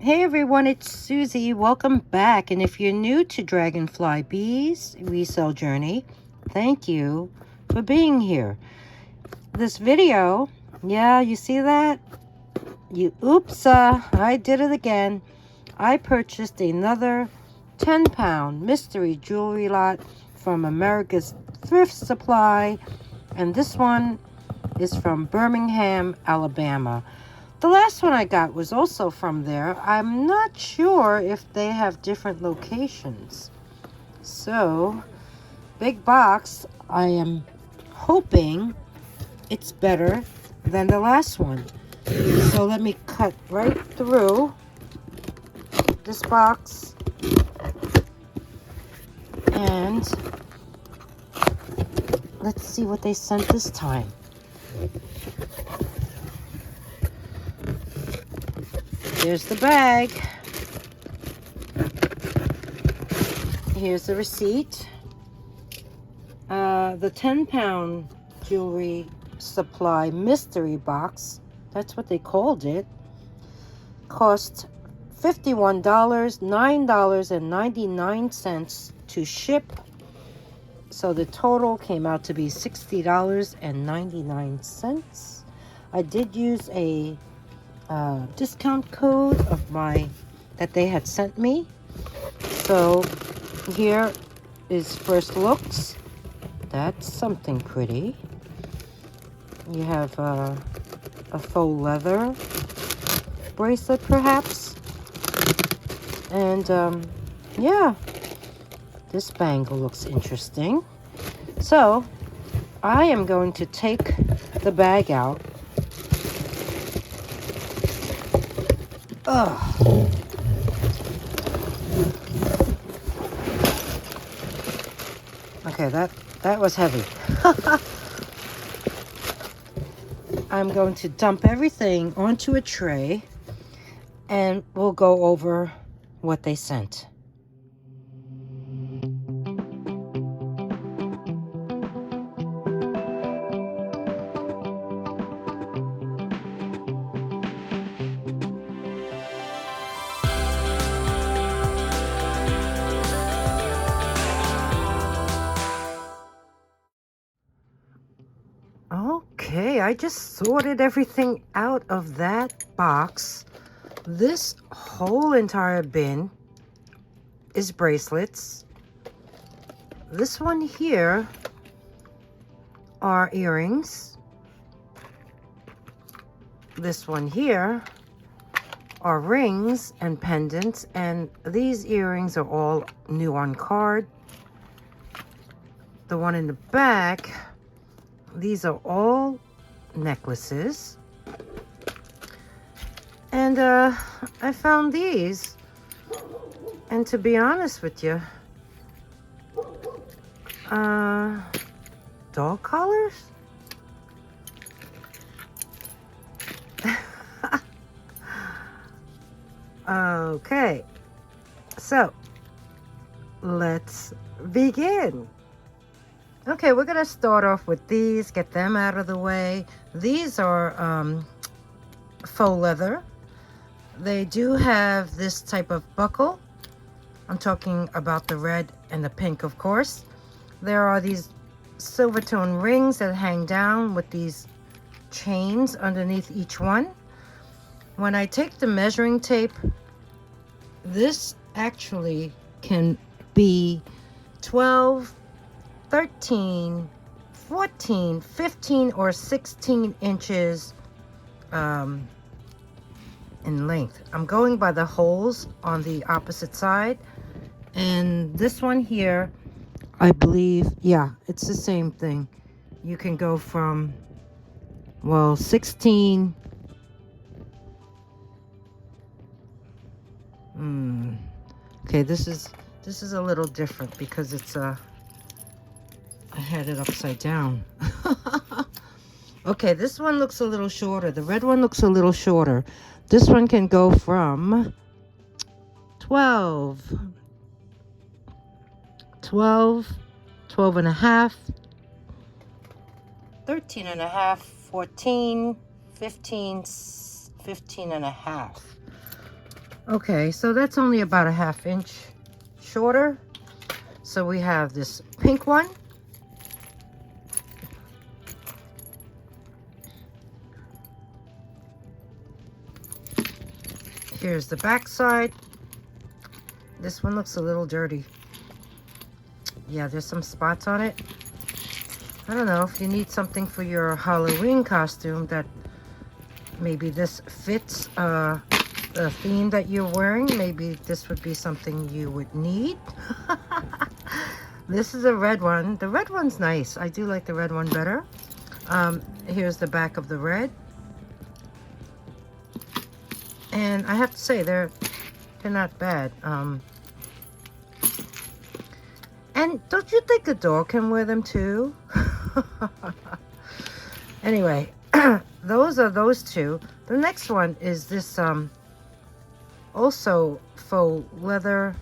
Hey everyone, it's Susie. Welcome back. And if you're new to Dragonfly Beez Resell Journey, thank you for being here. This video, yeah, you see that? I did it again. I purchased another 10-pound mystery jewelry lot from America's Thrift Supply. And this one is from Birmingham, Alabama. The last one I got was also from there. I'm not sure if they have different locations. So, big box, I am hoping it's better than the last one. So let me cut right through this box and let's see what they sent this time. Here's the bag. Here's the receipt. The 10-pound jewelry supply mystery box, that's what they called it, cost $51, $9.99 to ship. So the total came out to be $60.99. I did use a discount code of that they had sent me. So here is first looks. That's something pretty. You have a faux leather bracelet perhaps, and yeah, this bangle looks interesting. So I am going to take the bag out. Ugh. Okay, that was heavy. I'm going to dump everything onto a tray and we'll go over what they sent. Okay, I just sorted everything out of that box. This whole entire bin is bracelets. This one here are earrings. This one here are rings and pendants, and these earrings are all new on card. The one in the back, these are all necklaces. And I found these, and to be honest with you, dog collars? Okay, so let's begin. Okay, we're gonna start off with these, get them out of the way. These are faux leather. They do have this type of buckle. I'm talking about the red and the pink, of course. There are these silver tone rings that hang down with these chains underneath each one. When I take the measuring tape, this actually can be 12, 13, 14, 15, or 16 inches in length. I'm going by the holes on the opposite side. And this one here, I believe, yeah, it's the same thing. You can go from, well, 16. Okay, this is a little different because it's I had it upside down. Okay, this one looks a little shorter. The red one looks a little shorter. This one can go from 12, 12 and a half, 13 and a half, 14, 15, 15 and a half. Okay, so that's only about a 1/2 inch shorter. So we have this pink one. Here's the back side. This one looks a little dirty. Yeah, there's some spots on it. I don't know if you need something for your Halloween costume that maybe this fits the theme that you're wearing. Maybe this would be something you would need. This is a red one. The red one's nice. I do like the red one better. Here's the back of the red. And I have to say, they're not bad. And don't you think a dog can wear them too? Anyway, those are those two. The next one is this also faux leather.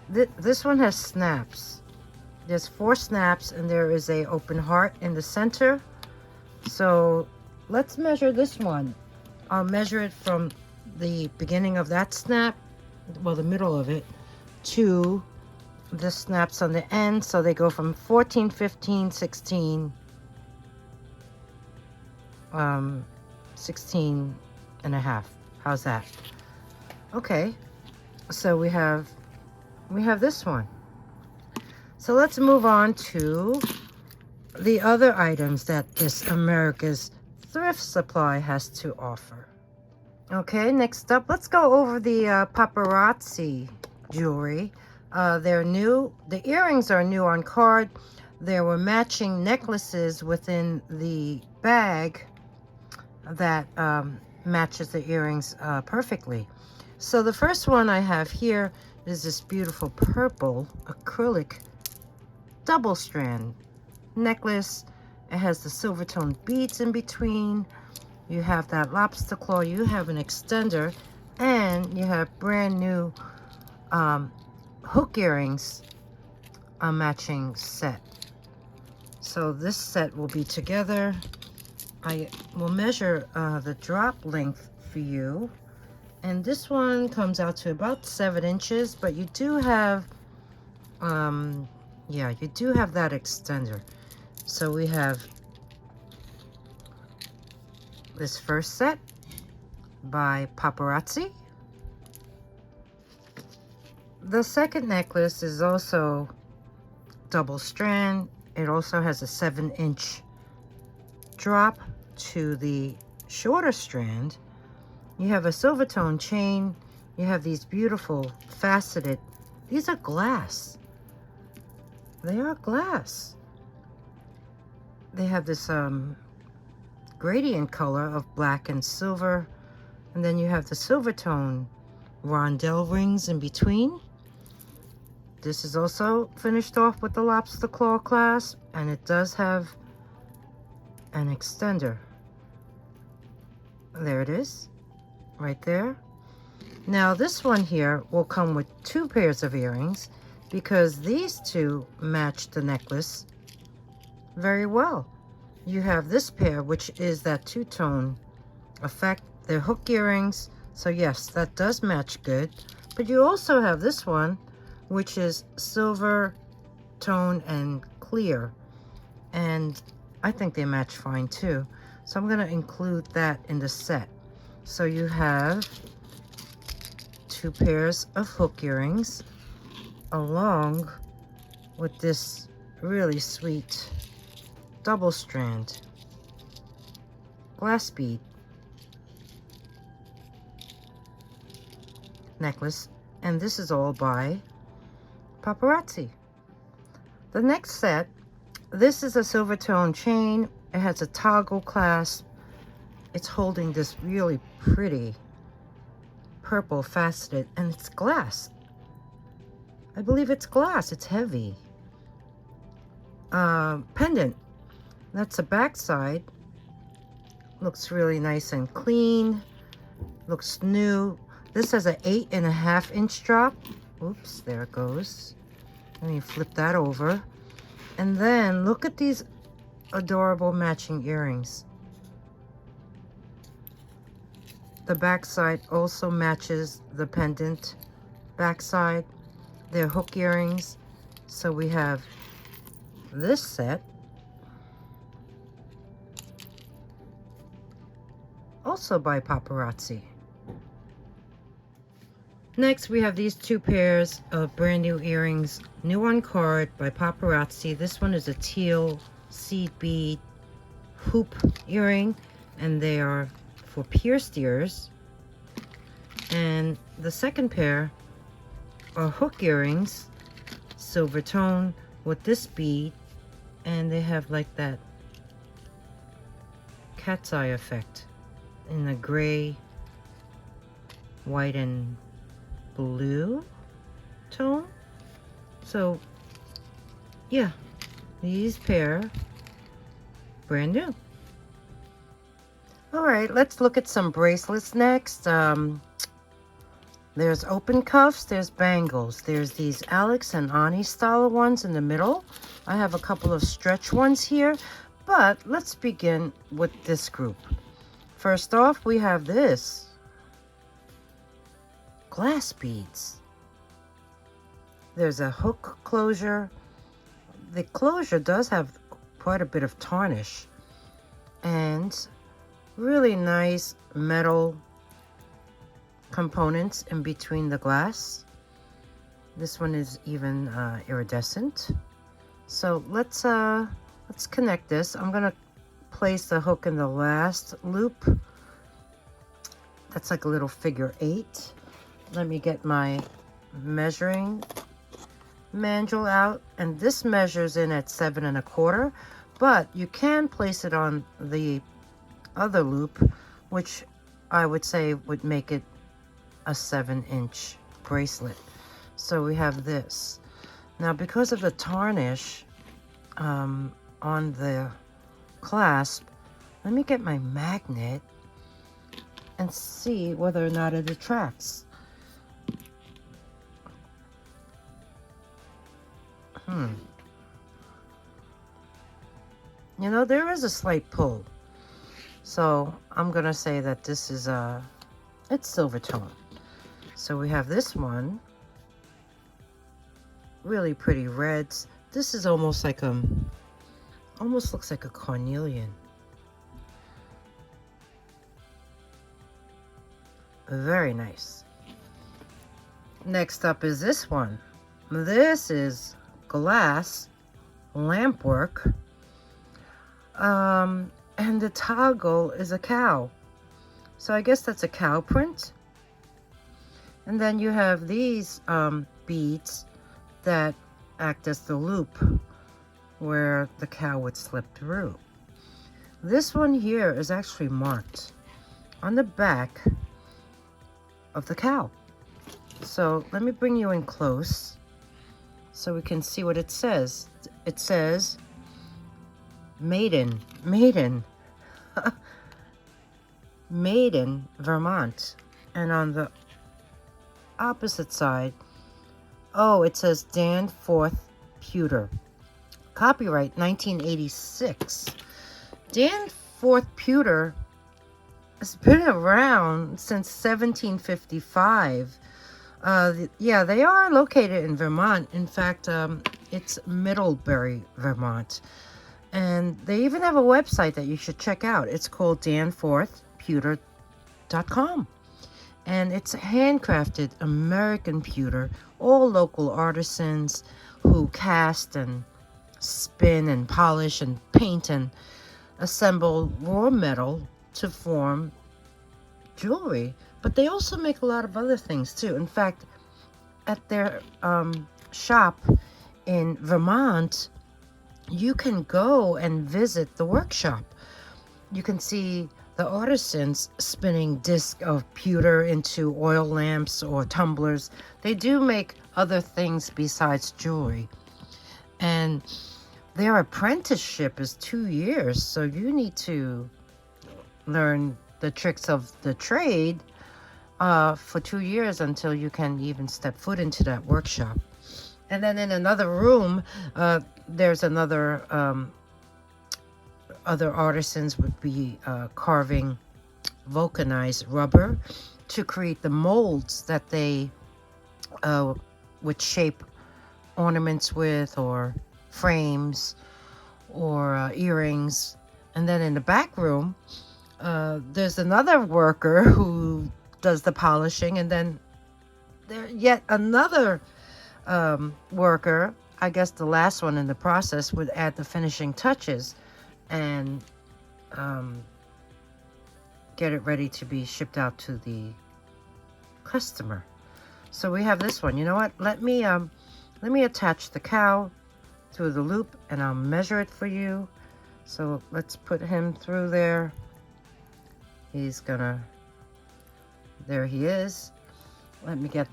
This one has snaps. There's 4 snaps and there is a open heart in the center. So let's measure this one. I'll measure it from the beginning of that snap, well, the middle of it, to the snaps on the end. So they go from 14, 15, 16, 16 and a half. How's that? Okay, so we have this one. So let's move on to the other items that this America's Thrift Supply has to offer. Okay, next up, let's go over the paparazzi jewelry. They're new. The earrings are new on card. There were matching necklaces within the bag that matches the earrings perfectly. So the first one I have here is this beautiful purple acrylic double strand necklace. It has the silver toned beads in between. You have that lobster claw. You have an extender, and you have brand new hook earrings, a matching set. So this set will be together. I will measure the drop length for you, and this one comes out to about 7 inches, but you do have yeah, you do have that extender. So we have this first set by Paparazzi. The second necklace is also double strand. It also has a 7-inch drop to the shorter strand. You have a silver tone chain. You have these beautiful faceted, these are glass. They are glass. They have this gradient color of black and silver, and then you have the silver tone rondelle rings in between. This is also finished off with the lobster claw clasp, and it does have an extender. There it is, right there. Now this one here will come with 2 pairs of earrings because these two match the necklace very well. You have this pair, which is that 2-tone effect. They're hook earrings, so yes, that does match good. But you also have this one, which is silver tone and clear, and I think they match fine too. So I'm going to include that in the set. So you have 2 pairs of hook earrings along with this really sweet double strand glass bead necklace, and this is all by Paparazzi. The next set, this is a silver tone chain. It has a toggle clasp. It's holding this really pretty purple faceted, and it's glass. I believe it's glass. It's heavy. Pendant. That's the back side. Looks really nice and clean. Looks new. This has an 8.5-inch drop. Oops, there it goes. Let me flip that over. And then look at these adorable matching earrings. The backside also matches the pendant backside. They're hook earrings. So we have this set. Also by Paparazzi. Next, we have these two pairs of brand new earrings. New on card by Paparazzi. This one is a teal seed bead hoop earring, and they are for pierced ears. And the second pair are hook earrings, silver tone with this bead, and they have like that cat's eye effect in the gray, white, and blue tone. So yeah, these pair brand new. All right, let's look at some bracelets next. There's open cuffs, there's bangles, there's these Alex and Ani style ones in the middle. I have a couple of stretch ones here, but let's begin with this group. First off, we have this glass beads. There's a hook closure. The closure does have quite a bit of tarnish and really nice metal components in between the glass. This one is even iridescent. So let's connect this. I'm gonna place the hook in the last loop. That's like a little figure 8. Let me get my measuring manual out, and this measures in at 7 1/4, but you can place it on the other loop, which I would say would make it a 7-inch bracelet. So we have this. Now, because of the tarnish on the clasp, let me get my magnet and see whether or not it attracts. You know, there is a slight pull. So I'm gonna say that this is it's silver tone. So we have this one, really pretty reds. This is almost like almost looks like a carnelian. Very nice. Next up is this one. This is glass lamp work. And the toggle is a cow. So I guess that's a cow print. And then you have these beads that act as the loop where the cow would slip through. This one here is actually marked on the back of the cow. So let me bring you in close so we can see what it says. It says Maiden, Maiden, Vermont. And on the opposite side, oh, it says Danforth Pewter. Copyright 1986. Danforth Pewter has been around since 1755. Yeah, they are located in Vermont. In fact, it's Middlebury, Vermont. And they even have a website that you should check out. It's called danforthpewter.com. And it's handcrafted American pewter, all local artisans who cast and spin and polish and paint and assemble raw metal to form jewelry. But they also make a lot of other things too. In fact, at their shop in Vermont, you can go and visit the workshop. You can see the artisans spinning discs of pewter into oil lamps or tumblers. They do make other things besides jewelry. And their apprenticeship is 2 years, so you need to learn the tricks of the trade for 2 years until you can even step foot into that workshop. And then in another room, there's another other artisans would be carving vulcanized rubber to create the molds that they would shape ornaments with, or frames, or earrings. And then in the back room, there's another worker who does the polishing, and then there yet another worker, I guess the last one in the process, would add the finishing touches and get it ready to be shipped out to the customer. So we have this one. You know what? Let me attach the cow through the loop, and I'll measure it for you. So let's put him through there. He's gonna, there he is. Let me get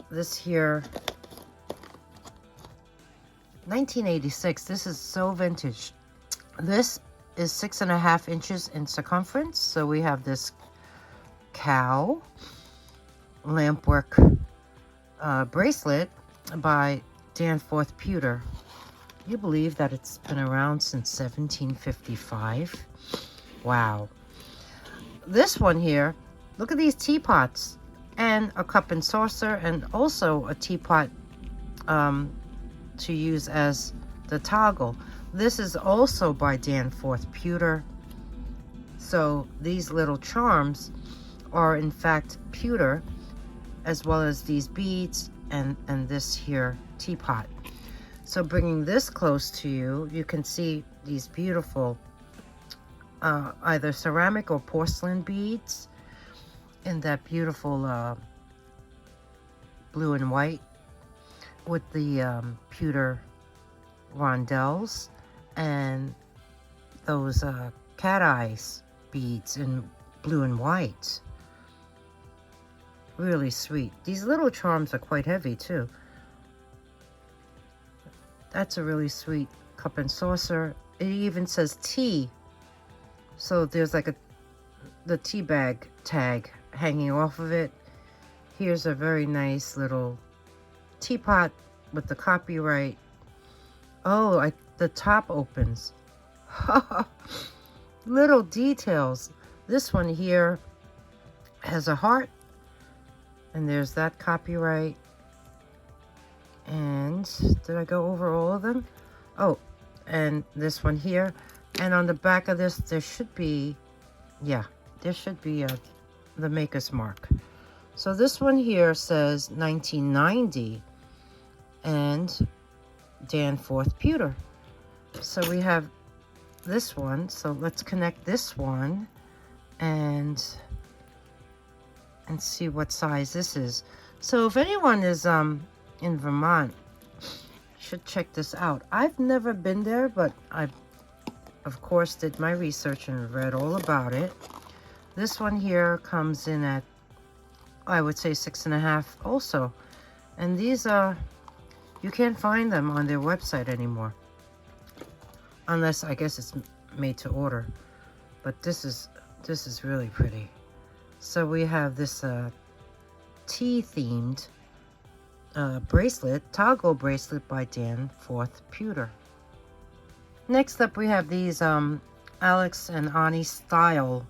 this here. 1986. This is so vintage. This is 6.5 inches in circumference. So we have this cow lampwork bracelet by Danforth Pewter. You believe that it's been around since 1755? Wow. This one here, look at these teapots, and a cup and saucer, and also a teapot to use as the toggle. This is also by Danforth Pewter. So these little charms are in fact pewter, as well as these beads and this here teapot. So bringing this close to you, you can see these beautiful either ceramic or porcelain beads in that beautiful blue and white, with the pewter rondelles and those cat eyes beads in blue and white. Really sweet. These little charms are quite heavy too. That's a really sweet cup and saucer. It even says tea. So there's like the tea bag tag hanging off of it. Here's a very nice little teapot with the copyright. Oh, the top opens. Little details. This one here has a heart, and there's that copyright. And did I go over all of them? Oh, and this one here. And on the back of this, there should be, yeah, there should be the maker's mark. So this one here says 1990 and Danforth Pewter. So we have this one. So let's connect this one and see what size this is. So if anyone is in Vermont, should check this out. I've never been there, but I of course did my research and read all about it. This one here comes in at, I would say, 6.5 also. And these are, you can't find them on their website anymore, unless I guess it's made to order. But this is really pretty. So we have this tea themed bracelet, toggle bracelet by Danforth Pewter. Next up we have these Alex and Ani style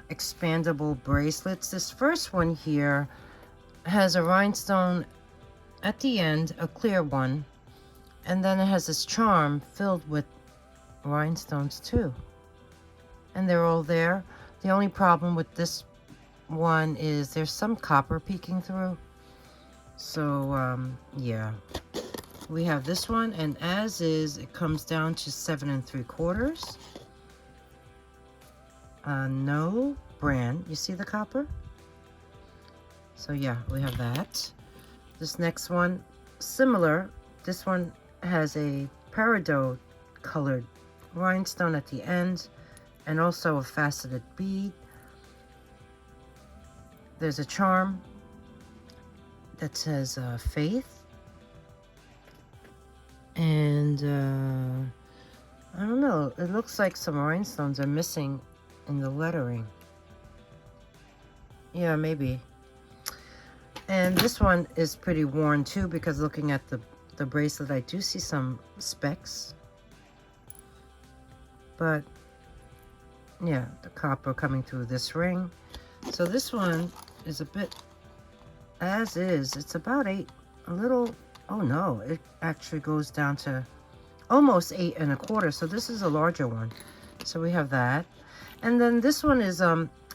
expandable bracelets. This first one here has a rhinestone at the end, a clear one, and then it has this charm filled with rhinestones too, and they're all there. The only problem with this one is there's some copper peeking through. So yeah, we have this one, and as is, it comes down to 7 3/4. No brand. You see the copper? So yeah, we have that. This next one, similar. This one has a peridot colored rhinestone at the end, and also a faceted bead. There's a charm that says faith, and I don't know, it looks like some rhinestones are missing in the lettering. Yeah, maybe. And this one is pretty worn too, because looking at the bracelet, I do see some specks. But Yeah, the copper coming through this ring. So this one is a bit as is. It's about 8, a little, oh no, it actually goes down to almost 8 1/4. So this is a larger one. So we have that. And then this one is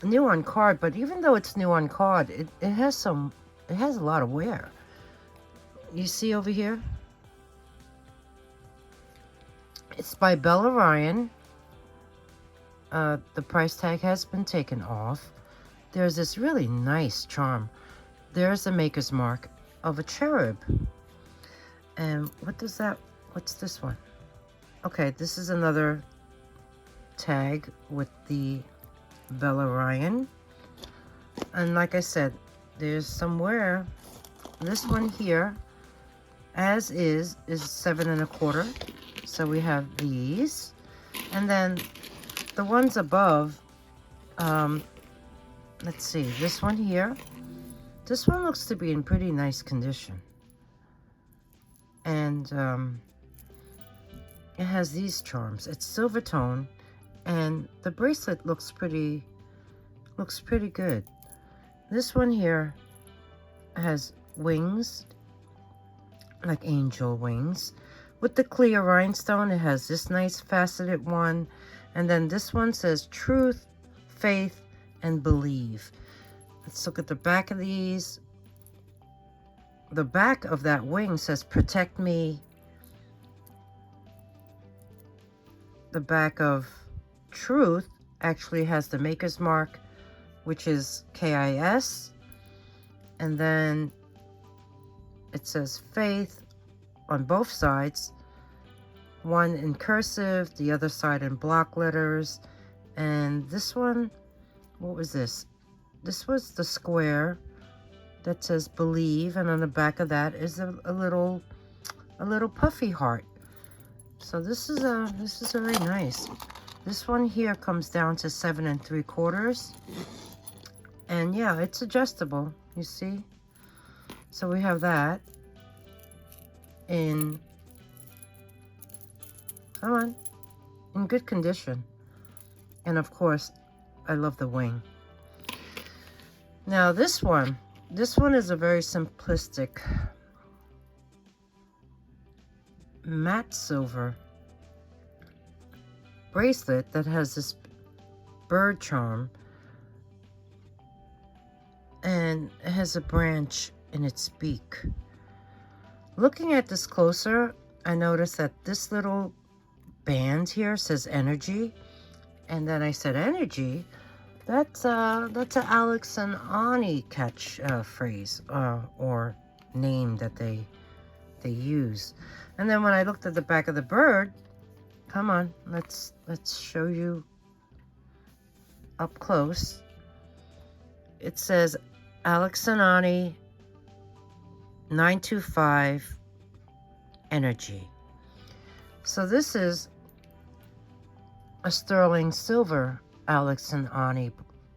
new on card, but even though it's new on card, it has a lot of wear. You see over here? It's by Bella Ryan. The price tag has been taken off. There's this really nice charm. There's the maker's mark of a cherub. And what's this one? Okay, this is another tag with the Bella Ryan. And like I said, there's somewhere, this one here, as is 7 1/4. So we have these. And then the ones above, let's see, this one here. This one looks to be in pretty nice condition. And it has these charms. It's silver tone, and the bracelet looks pretty good. This one here has wings, like angel wings. With the clear rhinestone, it has this nice faceted one. And then this one says truth, faith, and believe. Let's look at the back of these. The back of that wing says protect me. The back of truth actually has the maker's mark, which is KIS. And then it says faith on both sides. One in cursive, the other side in block letters. And this one, what was this? This was the square that says believe, and on the back of that is a little puffy heart. So this is very nice. This one here comes down to 7 3/4. And yeah, it's adjustable, you see? So we have that in, come on, in good condition. And of course, I love the wing. Now this one is a very simplistic matte silver bracelet that has this bird charm, and it has a branch in its beak. Looking at this closer, I noticed that this little band here says energy, and then I said energy. That's a Alex and Ani catch phrase or name that they use. And then when I looked at the back of the bird, come on, let's show you up close. It says Alex and Ani 925 energy. So this is a sterling silver Alex and Ani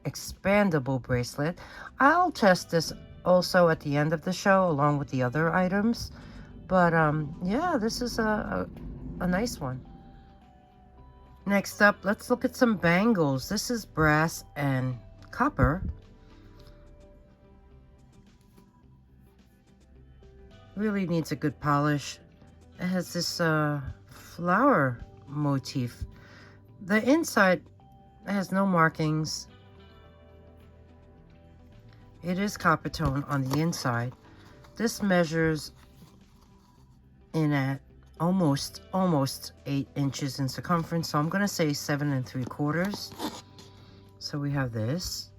expandable bracelet. I'll test this also at the end of the show along with the other items. But yeah, this is a nice one. Next up, let's look at some bangles. This is brass and copper. Really needs a good polish. It has this flower motif. The inside has no markings. It is copper tone on the inside. This measures in at almost 8 inches in circumference. So I'm going to say 7 3/4. So we have this.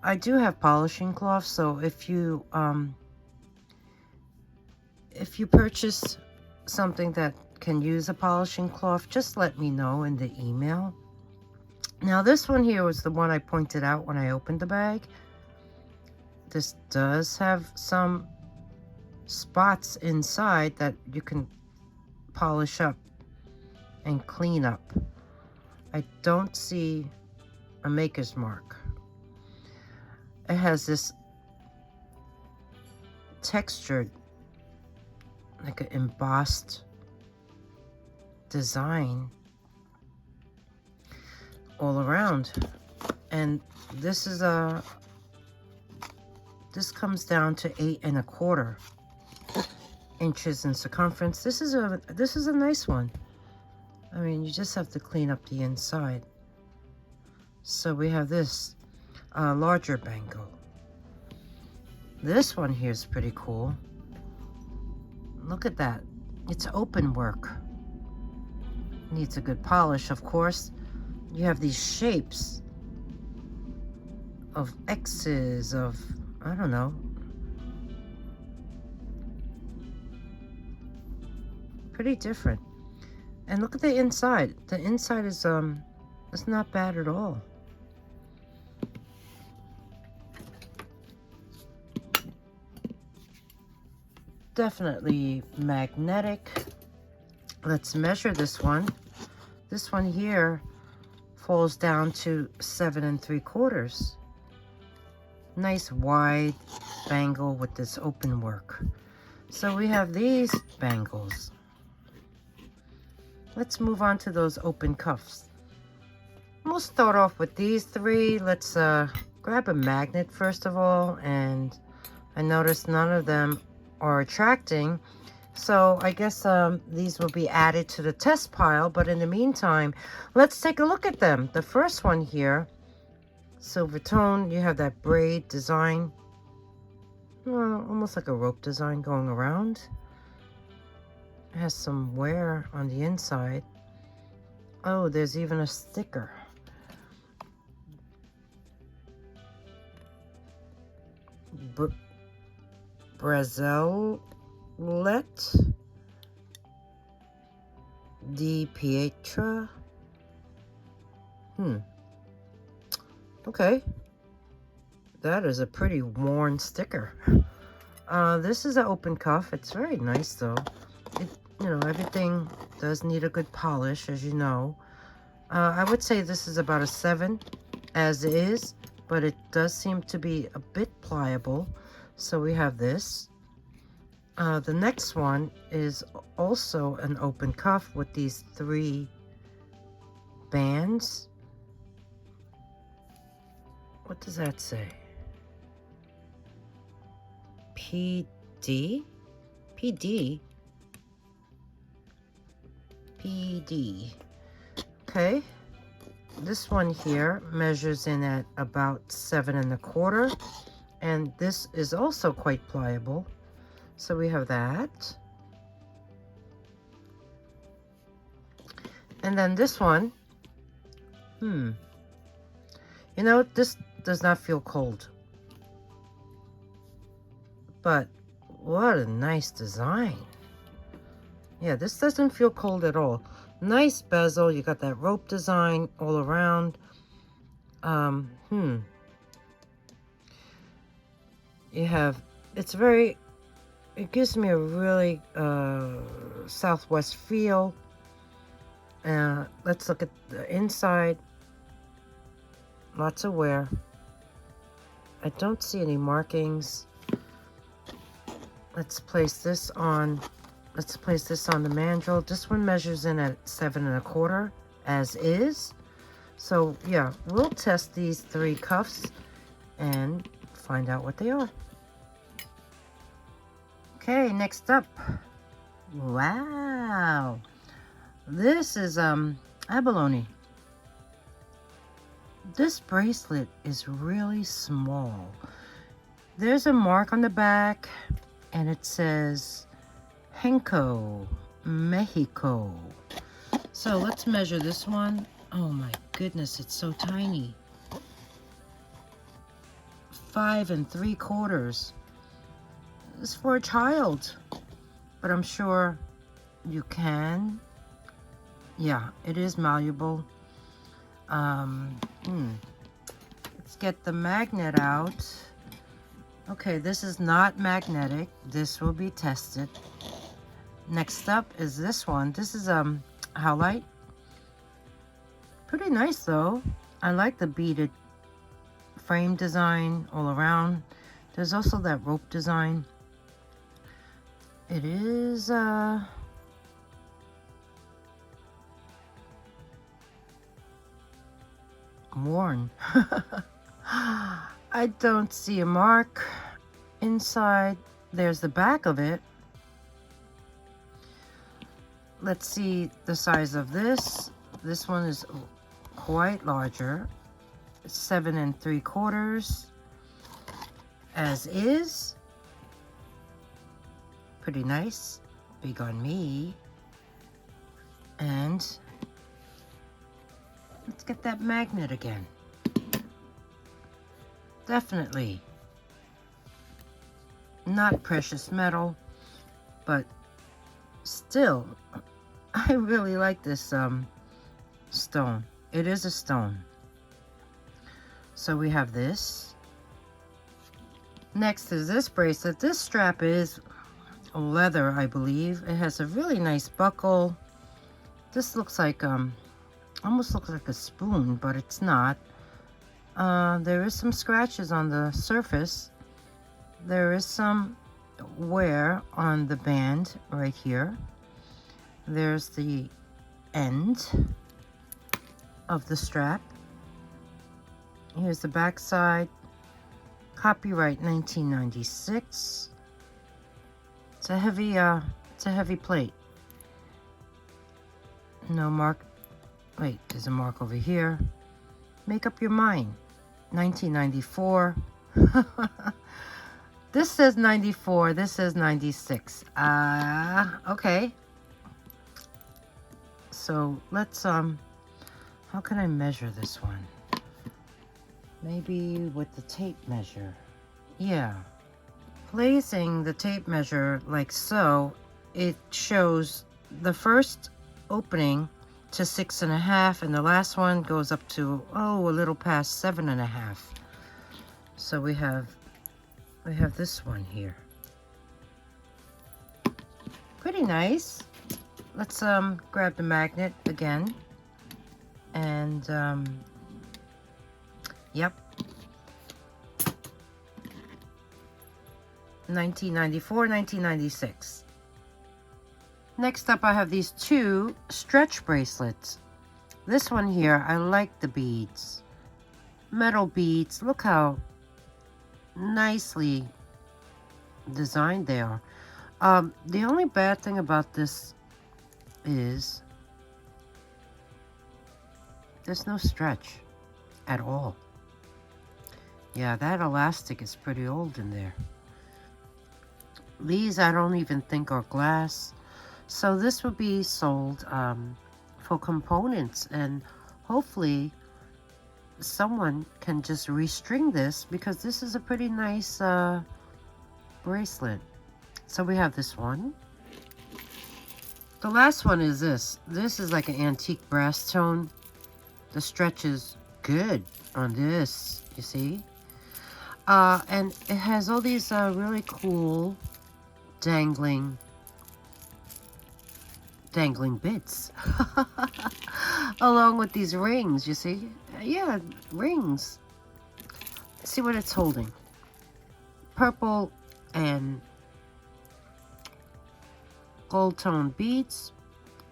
I do have polishing cloth, so if you purchase something that can use a polishing cloth, just let me know in the email. Now this one here was the one I pointed out when I opened the bag. This does have some spots inside that you can polish up and clean up. I don't see a maker's mark. It has this textured, like an embossed design all around. And this is this comes down to 8¼ inches in circumference. This is a nice one. I mean, you just have to clean up the inside. So we have this larger bangle. This one here is pretty cool. Look at that. It's open work. Needs a good polish, of course. You have these shapes of X's, of, I don't know. Pretty different. And look at the inside. The inside is it's not bad at all. Definitely magnetic. Let's measure this one. This one here falls down to 7¾ nice wide bangle with this open work. So we have these bangles. Let's move on to those open cuffs. We'll start off with these three. Let's grab a magnet first of all, and I noticed none of them are attracting, so I guess these will be added to the test pile. But in the meantime, let's take a look at them. The first one here, silver tone, you have that braid design, almost like a rope design going around. It has some wear on the inside. Oh, there's even a sticker. Bracelet di Pietra. Okay. That is a pretty worn sticker. This is an open cuff. It's very nice though. Everything does need a good polish, as you know. I would say this is about a 7 as is, but it does seem to be a bit pliable. So we have this. The next one is also an open cuff with these 3 bands. What does that say? PD? PD? PD. Okay. This one here measures in at about 7¼ and this is also quite pliable. So we have that. And then this one, this does not feel cold. But what a nice design. Yeah, this doesn't feel cold at all. Nice bezel. You got that rope design all around. You have, it gives me a really Southwest feel. Let's look at the inside. Lots of wear. I don't see any markings. Let's place this on the mandrel. This one measures in at 7¼ as is. So yeah, we'll test these 3 cuffs and find out what they are. Okay, next up. Wow. This is abalone. This bracelet is really small. There's a mark on the back and it says Henko, Mexico. So let's measure this one. Oh my goodness, it's so tiny. 5¾ It's for a child, but I'm sure you can. Yeah, it is malleable. Let's get the magnet out. Okay, this is not magnetic. This will be tested. Next up is this one. This is howlite. Pretty nice though. I like the beaded frame design all around. There's also that rope design. It is worn. I don't see a mark inside. There's the back of it. Let's see the size of this. This one is quite larger. 7 3/4 as is. Pretty nice. Big on me. And let's get that magnet again. Definitely not precious metal, but still, I really like this stone. It is a stone. So we have this. Next is this bracelet. This strap is leather, I believe. It has a really nice buckle. This looks like almost looks like a spoon, but it's not. There is some scratches on the surface. There is some wear on the band right here. There's the end of the strap. Here's the back side. Copyright 1996. It's a heavy plate. No mark. Wait, there's a mark over here. Make up your mind. 1994. This says 94. This says 96. Okay. So let's how can I measure this one? Maybe with the tape measure. Yeah. Placing the tape measure like so, it shows the first opening to 6.5, and the last one goes up to a little past 7.5. So we have this one here. Pretty nice. Let's grab the magnet again, and yep, 1994, 1996. Next up, I have these two stretch bracelets. This one here, I like the beads. Metal beads. Look how nicely designed they are. The only bad thing about this is there's no stretch at all. Yeah, that elastic is pretty old in there. These I don't even think are glass. So this would be sold for components, and hopefully someone can just restring this, because this is a pretty nice bracelet. So we have this one. The last one is this. This is like an antique brass tone. The stretch is good on this, you see? And it has all these really cool dangling bits along with these rings, you see? Yeah, rings. See what it's holding. Purple and gold tone beads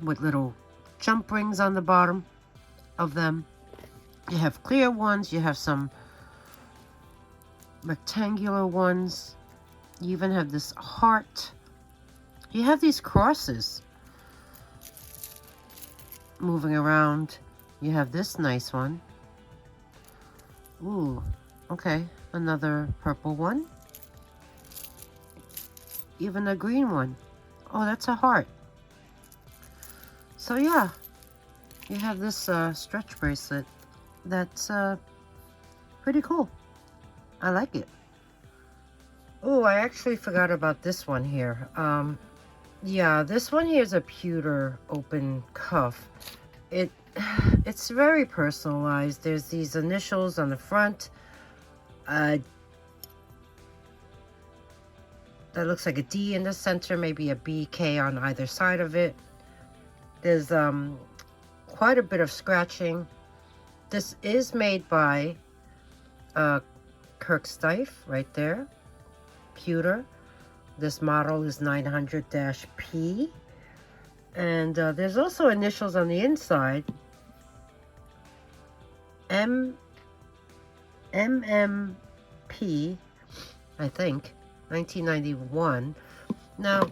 with little jump rings on the bottom of them. You have clear ones, you have some rectangular ones, you even have this heart. You have these crosses moving around. You have this nice one. Ooh, okay, another purple one. Even a green one. Oh, that's a heart. So yeah, you have this stretch bracelet that's pretty cool. I like it. Oh, I actually forgot about this one here. Yeah, this one here is a pewter open cuff. It's very personalized. There's these initials on the front. That looks like a D in the center, maybe a BK on either side of it. There's quite a bit of scratching. This is made by Kirk Stife right there. Pewter. This model is 900-P. And there's also initials on the inside. MK MMP, I think, 1991. Now,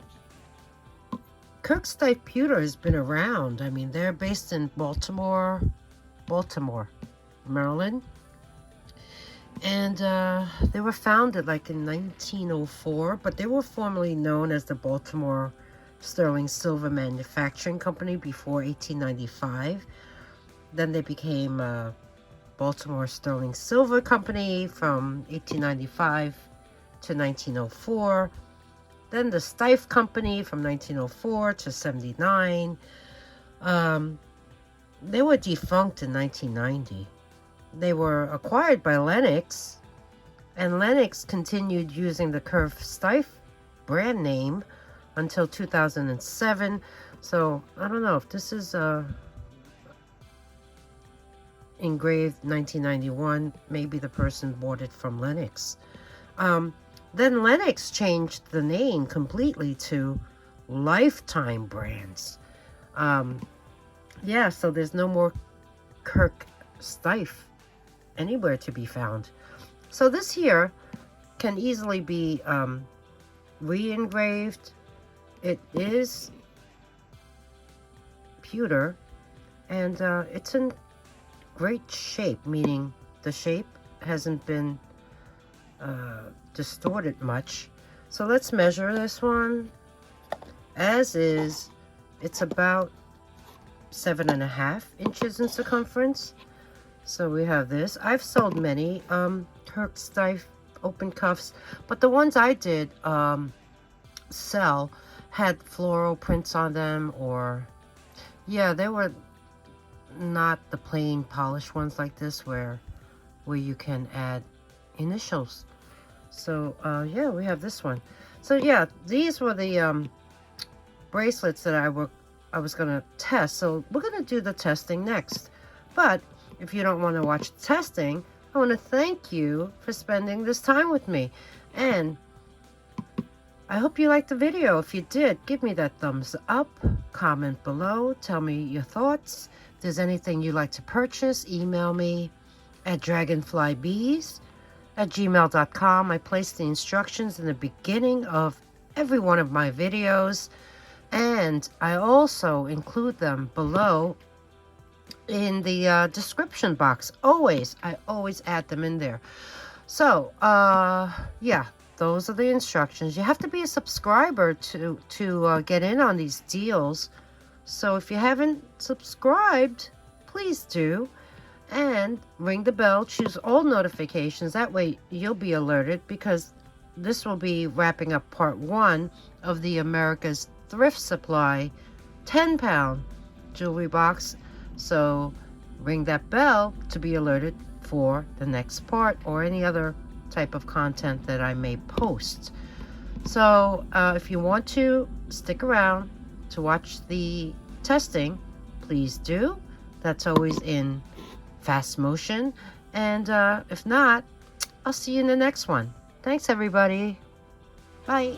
Kirkstone Pewter has been around. I mean, they're based in Baltimore, Maryland. And they were founded like in 1904, but they were formerly known as the Baltimore Sterling Silver Manufacturing Company before 1895. Then they became Baltimore Sterling Silver Company from 1895 to 1904. Then the Stife Company from 1904 to 79. They were defunct in 1990. They were acquired by Lenox, and Lenox continued using the Curve Stife brand name until 2007. So I don't know if this is engraved 1991. Maybe the person bought it from Lenox. Then Lenox changed the name completely to Lifetime Brands. Yeah, so there's no more Kirk Stife anywhere to be found. So this here can easily be re-engraved. It is pewter, and it's in great shape, meaning the shape hasn't been distorted much. So let's measure this one. As is, it's about 7.5 inches in circumference. So we have this. I've sold many Kirk Stife open cuffs, but the ones I did sell had floral prints on them, or yeah, they were not the plain polished ones like this where you can add initials. So yeah, we have this one. So yeah, these were the bracelets that I was gonna test. So we're gonna do the testing next. But if you don't want to watch the testing, I want to thank you for spending this time with me. And I hope you liked the video. If you did, give me that thumbs up, comment below, tell me your thoughts. If there's anything you'd like to purchase, email me at dragonflybeez@gmail.com. I place the instructions in the beginning of every one of my videos, and I also include them below in the description box. I always add them in there. So yeah, those are the instructions. You have to be a subscriber to get in on these deals. So if you haven't subscribed, please do, and ring the bell, choose all notifications. That way you'll be alerted, because this will be wrapping up part 1 of the America's Thrift Supply 10-pound jewelry box. So ring that bell to be alerted for the next part or any other type of content that I may post. So if you want to stick around to watch the testing, please do. That's always in fast motion. And if not, I'll see you in the next one. Thanks, everybody. Bye.